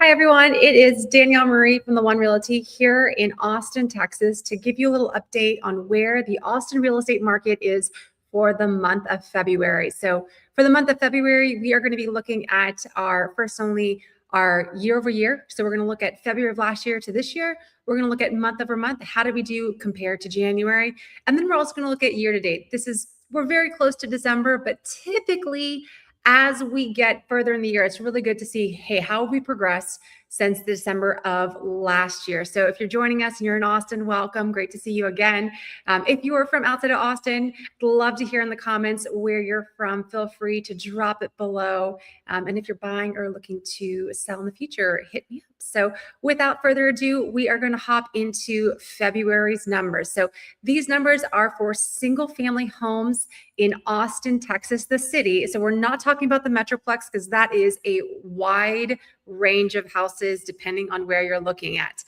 Hi, everyone. It is Danielle Marie from the One Realty here in Austin, Texas, to give you a little update on where the Austin real estate market is for the month of February. So for the month of February, we are going to be looking at our year over year. So we're going to look at February of last year to this year. We're going to look at month over month. How did we do compared to January? And then we're also going to look at year to date. We're very close to December, but typically as we get further in the year, it's really good to see, hey, how have we progressed since December of last year? So if you're joining us and you're in Austin, welcome. Great to see you again. If you are from outside of Austin, love to hear in the comments where you're from. Feel free to drop it below. And if you're buying or looking to sell in the future, hit me up. So without further ado, we are going to hop into February's numbers. So these numbers are for single family homes in Austin, Texas, the city. So we're not talking about the Metroplex because that is a wide range of houses depending on where you're looking at.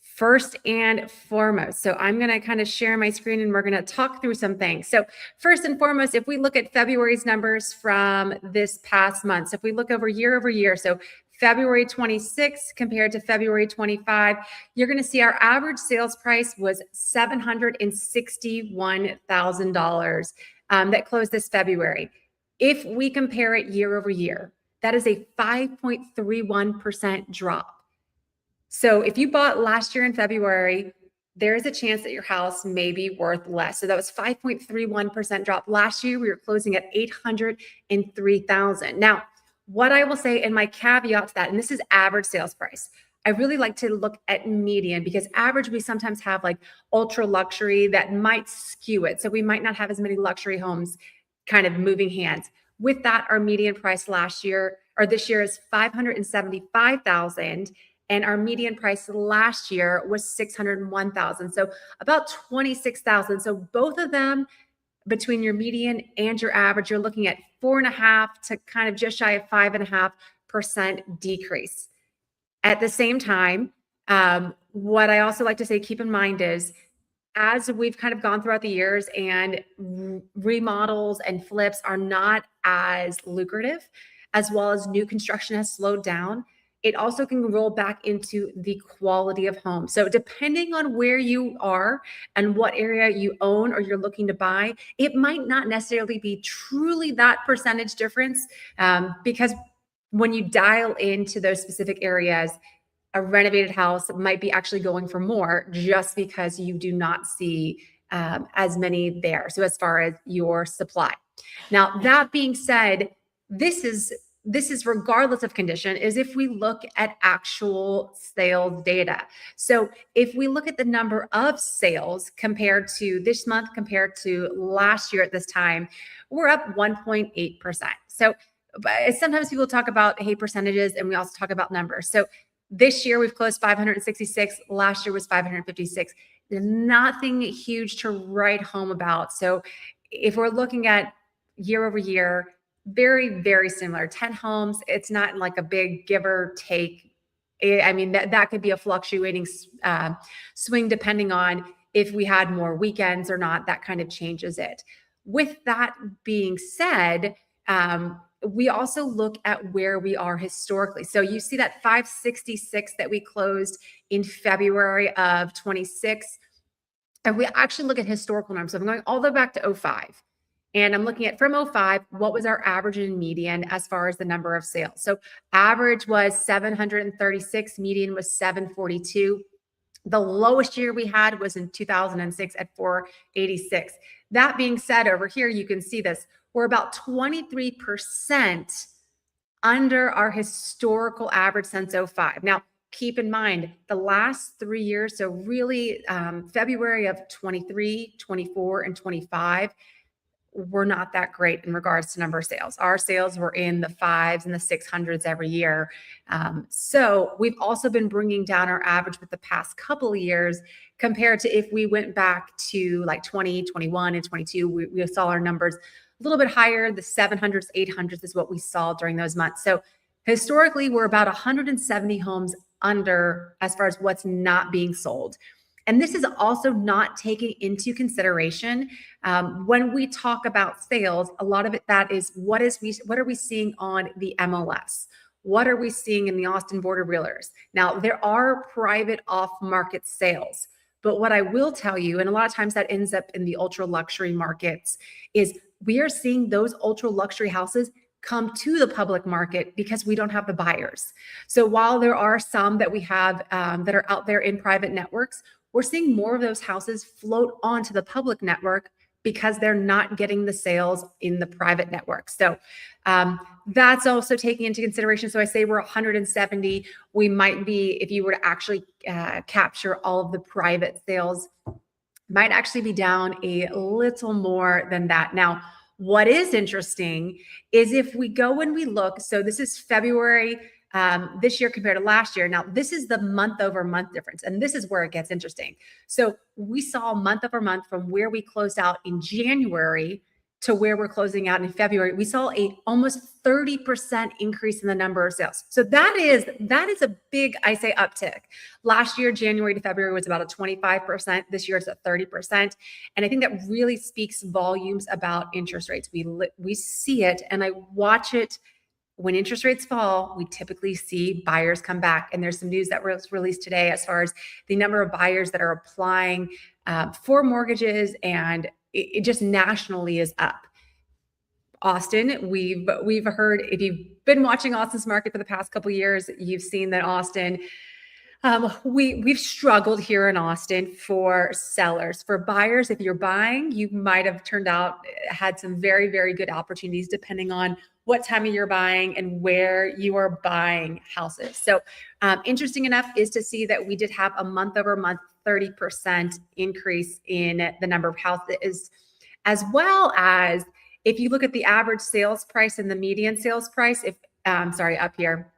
First and foremost, so I'm going to kind of share my screen and we're going to talk through some things. So first and foremost, if we look at February's numbers from this past month, so if we look over year, so February 26 compared to February 25, you're going to see our average sales price was $761,000 that closed this February. If we compare it year over year, that is a 5.31% drop. So if you bought last year in February, there is a chance that your house may be worth less. So that was 5.31% drop. Last year, we were closing at $803,000. Now, what I will say in my caveat to that, and this is average sales price, I really like to look at median because average, we sometimes have like ultra luxury that might skew it. So we might not have as many luxury homes kind of moving hands. With that, our median price last year or this year is $575,000. And our median price last year was $601,000. So about $26,000. So both of them, between your median and your average, you're looking at 4.5% to kind of just shy of 5.5% decrease. At the same time, what I also like to say, keep in mind is, as we've kind of gone throughout the years and remodels and flips are not as lucrative, as well as new construction has slowed down, it also can roll back into the quality of home. So depending on where you are and what area you own or you're looking to buy, it might not necessarily be truly that percentage difference because when you dial into those specific areas, a renovated house might be actually going for more just because you do not see as many there. So as far as your supply. Now, that being said, this is regardless of condition, is if we look at actual sales data. So if we look at the number of sales compared to this month, compared to last year at this time, we're up 1.8%. So but sometimes people talk about, hey, percentages, and we also talk about numbers. So this year we've closed 566. Last year was 556. There's nothing huge to write home about. So if we're looking at year over year, very, very similar. 10 homes. It's not like a big give or take. I mean, that could be a fluctuating swing depending on if we had more weekends or not. That kind of changes it. With that being said, we also look at where we are historically. So you see that 566 that we closed in February of 26. And we actually look at historical numbers. So I'm going all the way back to 05. And I'm looking at from 05, what was our average and median as far as the number of sales? So average was 736, median was 742. The lowest year we had was in 2006 at 486. That being said, over here, you can see this. We're about 23% under our historical average since 05. Now, keep in mind, the last 3 years, so really February of 23, 24, and 25, were not that great in regards to number of sales. Our sales were in the 5s and the 600s every year. So we've also been bringing down our average with the past couple of years compared to if we went back to like 20, 21, and 22, we saw our numbers a little bit higher. The 700s, 800s is what we saw during those months. So historically, we're about 170 homes under as far as what's not being sold. And this is also not taking into consideration when we talk about sales. A lot of it that is what are we seeing on the MLS? what are we seeing in the Austin border realtors? Now, there are private off-market sales, but what I will tell you, and a lot of times that ends up in the ultra luxury markets, is we are seeing those ultra luxury houses come to the public market because we don't have the buyers. So while there are some that we have that are out there in private networks, we're seeing more of those houses float onto the public network because they're not getting the sales in the private network. So that's also taking into consideration. So I say we're 170. We might be, if you were to actually capture all of the private sales, might actually be down a little more than that. Now, what is interesting is if we go and we look, so this is February this year compared to last year. Now, this is the month over month difference, and this is where it gets interesting. So we saw month over month from where we closed out in January to where we're closing out in February. We saw a almost 30% increase in the number of sales. So that is a big, I say, uptick. Last year, January to February was about a 25%. This year it's at 30%. And I think that really speaks volumes about interest rates. We see it, and I watch it. When interest rates fall, we typically see buyers come back. And there's some news that was released today as far as the number of buyers that are applying for mortgages, and it just nationally is up. Austin, we've heard, if you've been watching Austin's market for the past couple of years, you've seen that Austin, we've struggled here in Austin for sellers. For buyers, if you're buying, you might have had some very, very good opportunities depending on what time of year buying and where you are buying houses. So interesting enough is to see that we did have a month over month 30% increase in the number of houses, as well as if you look at the average sales price and the median sales price, up here.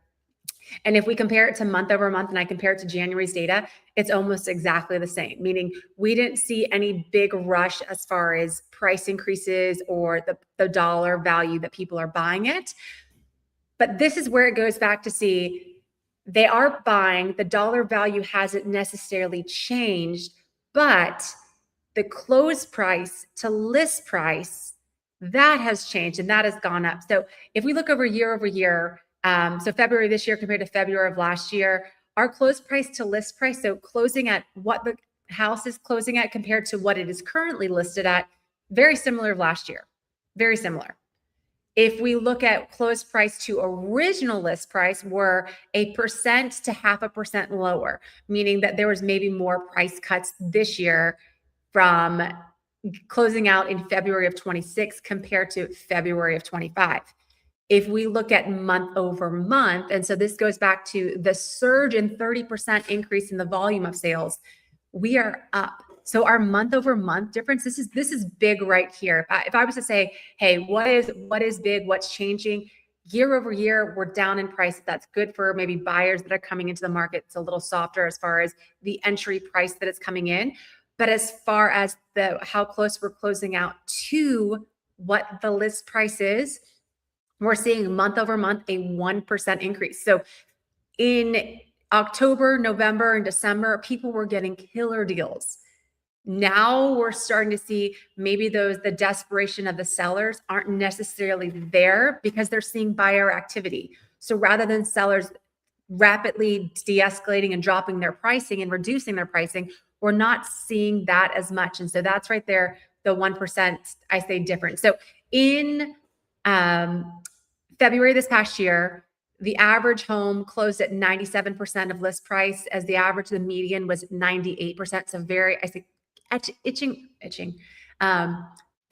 And if we compare it to month over month and I compare it to January's data, it's almost exactly the same, meaning we didn't see any big rush as far as price increases or the dollar value that people are buying it. But this is where it goes back to see they are buying, the dollar value hasn't necessarily changed, but the close price to list price, that has changed and that has gone up. So if we look over year, so February this year compared to February of last year, our close price to list price, so closing at what the house is closing at compared to what it is currently listed at, very similar to last year, very similar. If we look at close price to original list price, we're 1% to 0.5% lower, meaning that there was maybe more price cuts this year from closing out in February of 26 compared to February of 25. If we look at month over month, and so this goes back to the surge in 30% increase in the volume of sales, we are up. So our month over month difference, this is big right here. If I was to say, hey, what is big? What's changing? Year over year, we're down in price. That's good for maybe buyers that are coming into the market. It's a little softer as far as the entry price that is coming in. But as far as how close we're closing out to what the list price is, we're seeing month over month a 1% increase. So in October, November, and December, people were getting killer deals. Now we're starting to see maybe the desperation of the sellers aren't necessarily there because they're seeing buyer activity. So rather than sellers rapidly de-escalating and dropping their pricing and reducing their pricing, we're not seeing that as much. And so that's right there, the 1%, I say, difference. So in February this past year, the average home closed at 97% of list price, as the average, the median was 98%. So very, I think, itching,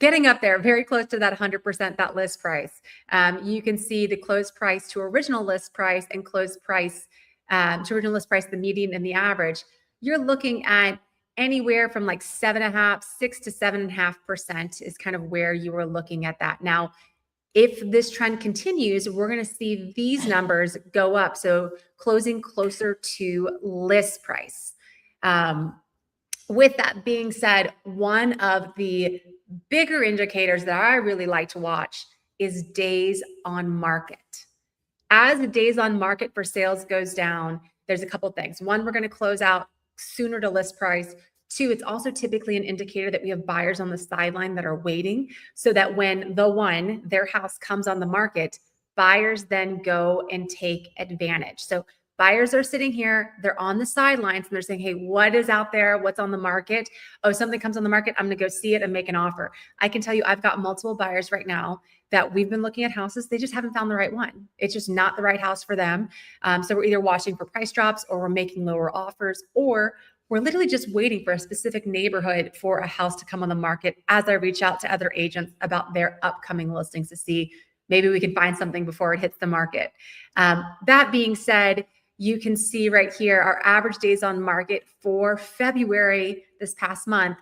getting up there, very close to that 100%, that list price. You can see the closed price to original list price and closed price to original list price, the median and the average. You're looking at anywhere from like 6 to 7.5% is kind of where you were looking at that. Now, if this trend continues, we're going to see these numbers go up. So closing closer to list price. With that being said, one of the bigger indicators that I really like to watch is days on market. As the days on market for sales goes down, there's a couple things. One, we're going to close out sooner to list price. Two, it's also typically an indicator that we have buyers on the sideline that are waiting so that when their house comes on the market, buyers then go and take advantage. So buyers are sitting here, they're on the sidelines and they're saying, hey, what is out there? What's on the market? Oh, something comes on the market. I'm going to go see it and make an offer. I can tell you, I've got multiple buyers right now that we've been looking at houses. They just haven't found the right one. It's just not the right house for them. So we're either watching for price drops, or we're making lower offers, or we're literally just waiting for a specific neighborhood for a house to come on the market as I reach out to other agents about their upcoming listings to see maybe we can find something before it hits the market. That being said, you can see right here, our average days on market for February this past month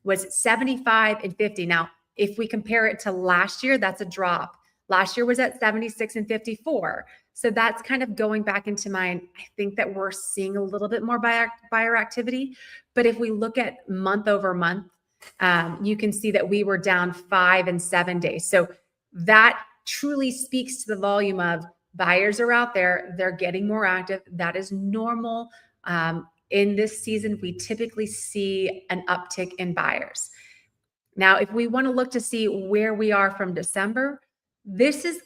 was 75 and 50. Now, if we compare it to last year, that's a drop. Last year was at 76 and 54. So that's kind of going back into mine. I think that we're seeing a little bit more buyer activity. But if we look at month over month, you can see that we were down 5 and 7 days. So that truly speaks to the volume of buyers are out there. They're getting more active. That is normal. In this season, we typically see an uptick in buyers. Now, if we want to look to see where we are from December, this is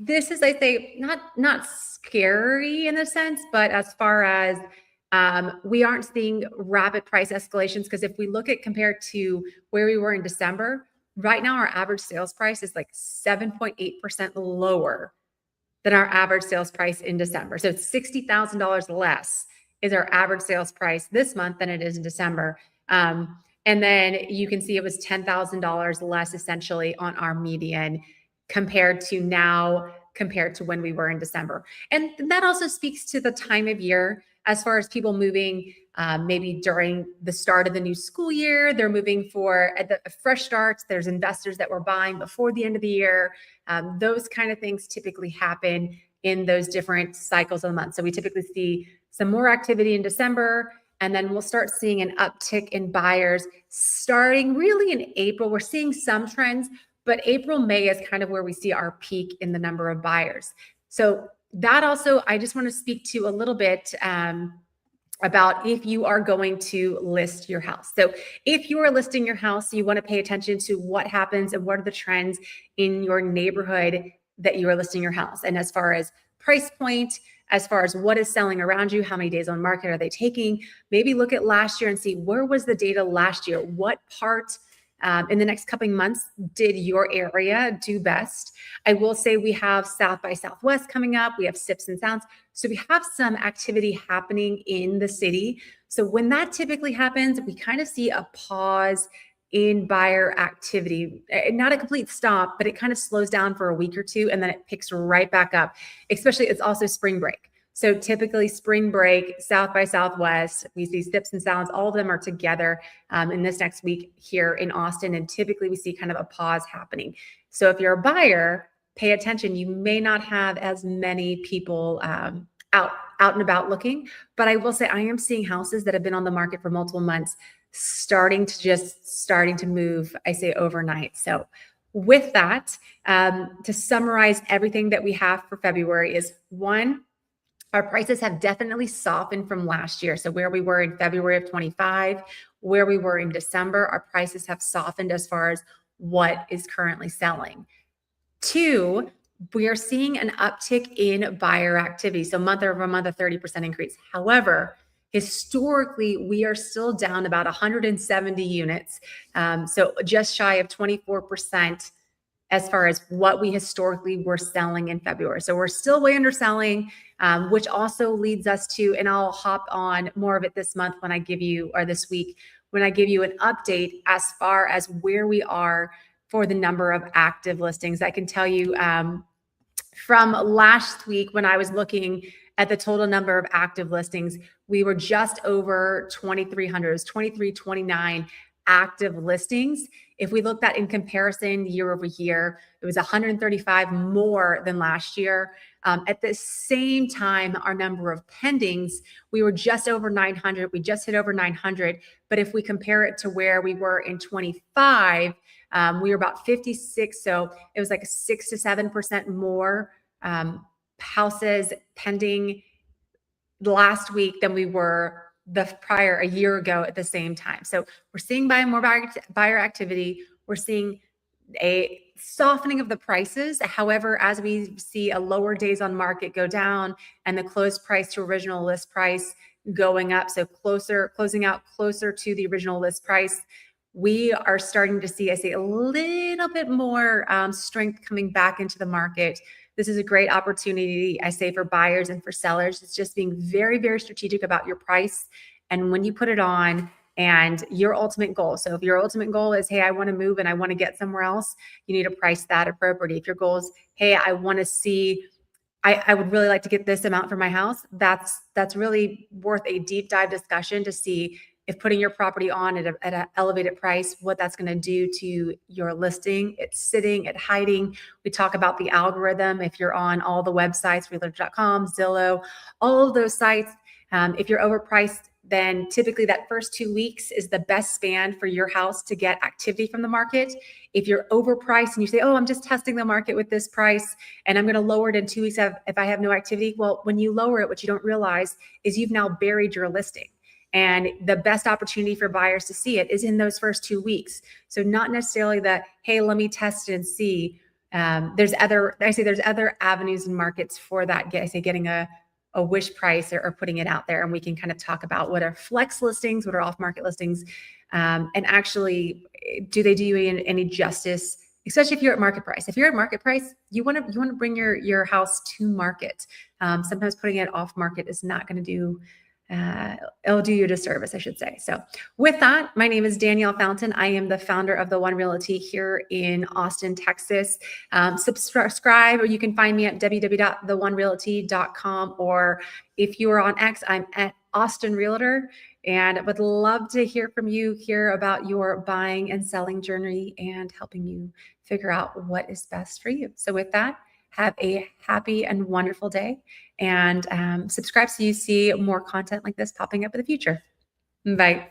I say not scary in a sense, but as far as we aren't seeing rapid price escalations, because if we look at compared to where we were in December, right now our average sales price is like 7.8% lower than our average sales price in December. So it's $60,000 less is our average sales price this month than it is in December. And then you can see it was $10,000 less essentially on our median compared to when we were in December. And that also speaks to the time of year as far as people moving maybe during the start of the new school year. They're moving for fresh starts. There's investors that were buying before the end of the year. Those kind of things typically happen in those different cycles of the month. So we typically see some more activity in December, and then we'll start seeing an uptick in buyers starting really in April. We're seeing some trends, but April, May is kind of where we see our peak in the number of buyers. So that also, I just want to speak to a little bit about if you are going to list your house. So if you are listing your house, you want to pay attention to what happens and what are the trends in your neighborhood that you are listing your house. And as far as price point, as far as what is selling around you, how many days on market are they taking? Maybe look at last year and see where was the data last year? What part in the next couple months did your area do best? I will say we have South by Southwest coming up. We have Sips and Sounds. So we have some activity happening in the city. So when that typically happens, we kind of see a pause in buyer activity. Not a complete stop, but it kind of slows down for a week or two and then it picks right back up. Especially, it's also spring break. So typically spring break, South by Southwest, we see Sips and Sounds, all of them are together in this next week here in Austin. And typically we see kind of a pause happening. So if you're a buyer, pay attention. You may not have as many people out and about looking, but I will say I am seeing houses that have been on the market for multiple months starting to move, I say overnight. So with that, to summarize everything that we have for February is one, our prices have definitely softened from last year. So where we were in February of 25, where we were in December, our prices have softened as far as what is currently selling. Two, we are seeing an uptick in buyer activity. So month over month, a 30% increase. However, historically, we are still down about 170 units. So just shy of 24% as far as what we historically were selling in February. So we're still way underselling, which also leads us to, and I'll hop on more of it this month when I give you, or this week, when I give you an update as far as where we are for the number of active listings. I can tell you from last week when I was looking at the total number of active listings, we were just over 2,300, it was 2,329 active listings. If we looked at in comparison year over year, it was 135 more than last year. At the same time, our number of pendings, we were just over 900. We just hit over 900. But if we compare it to where we were in 25, we were about 56. So it was like 6 to 7% more houses pending last week than we were a year ago at the same time. So we're seeing more buyer activity. We're seeing a softening of the prices. However, as we see a lower days on market go down and the close price to original list price going up, so closing out closer to the original list price, we are starting to see, I say, a little bit more strength coming back into the market. This is a great opportunity, I say, for buyers and for sellers. It's just being very, very strategic about your price and when you put it on and your ultimate goal. So if your ultimate goal is, hey, I want to move and I want to get somewhere else, you need to price that appropriately. If your goal is, hey, I want to see, I would really like to get this amount for my house, that's really worth a deep dive discussion to see if putting your property on at an elevated price, what that's going to do to your listing. It's sitting, it's hiding. We talk about the algorithm. If you're on all the websites, Realtor.com, Zillow, all of those sites, if you're overpriced, then typically that first 2 weeks is the best span for your house to get activity from the market. If you're overpriced and you say, oh, I'm just testing the market with this price and I'm going to lower it in 2 weeks if I have no activity. Well, when you lower it, what you don't realize is you've now buried your listing. And the best opportunity for buyers to see it is in those first 2 weeks. So not necessarily the, hey, let me test it and see. There's other avenues and markets for that. Getting a wish price or putting it out there. And we can kind of talk about what are flex listings, what are off-market listings, and actually, do they do you any justice, especially if you're at market price. If you're at market price, you want to bring your house to market. Sometimes putting it off market is not going to do, it'll do you a disservice, I should say. So with that, my name is Danielle Fountain. I am the founder of the One Realty here in Austin, Texas. Subscribe, or you can find me at www.theonerealty.com, or if you are on X, I'm at Austin Realtor, and I would love to hear from you, hear about your buying and selling journey and helping you figure out what is best for you. So with that, have a happy and wonderful day, and subscribe so you see more content like this popping up in the future. Bye.